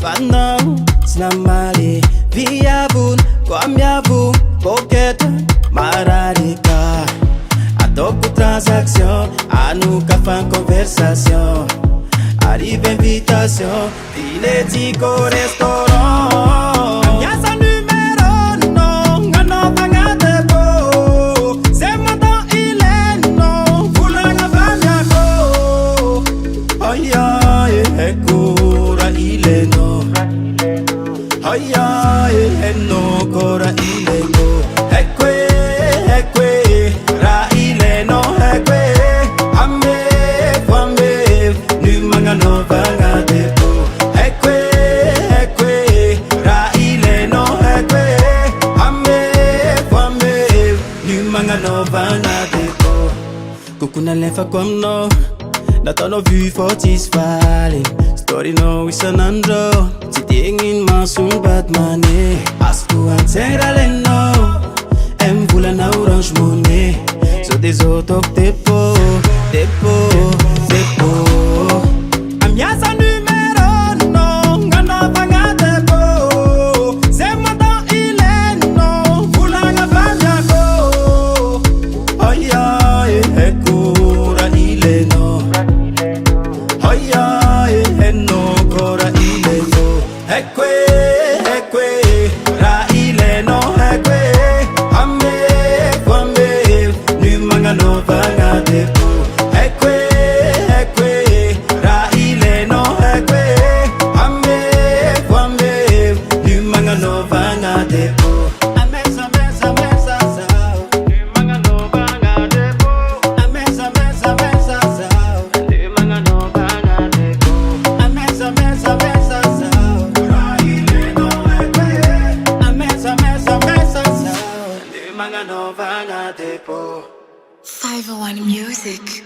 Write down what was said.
Fanao, sinamali Viavun, kwamiavu Poketa, mararika Ataoko transaction Anuka fan conversation Arrive invitation Dîner tico restaurant Amiasa numero no Nganova debo C'est moi dans ilainao Fulanga vanyako Aya Haiko Ra ilainao Aya Haiko Kora ilainao Haiko Haiko Ra ilainao Haiko Ame Kwame Numanga novanga debo Haiko Haiko Ra ilainao Haiko Ame Kwame Numanga novanga debo Kukuna lefa kwamno Nataw vy fortis falling Story no isanandro Tsy tingin masumbat mane Asko antsiraleno Volana orange money So des autos dépôt Amiasa numero no Nganova debo C'est moi dans ilainao Fulanga vanyako Aya Haiko Ra ilainao Aya Haiko Kora ilainao Haiko Haiko Ra ilainao Haiko Ame Kwame Numanga novanga debo Haiko Haiko Ra ilainao Haiko Ame Kwame Numanga novanga debo Amesa mesa mesa sao Numanga novanga debo Amesa mesa mesa sao Numanga novanga debo Amesa mesa mesa sao Ra ilainao Haiko Amesa mesa mesa sao Numanga novanga debo 501 Music.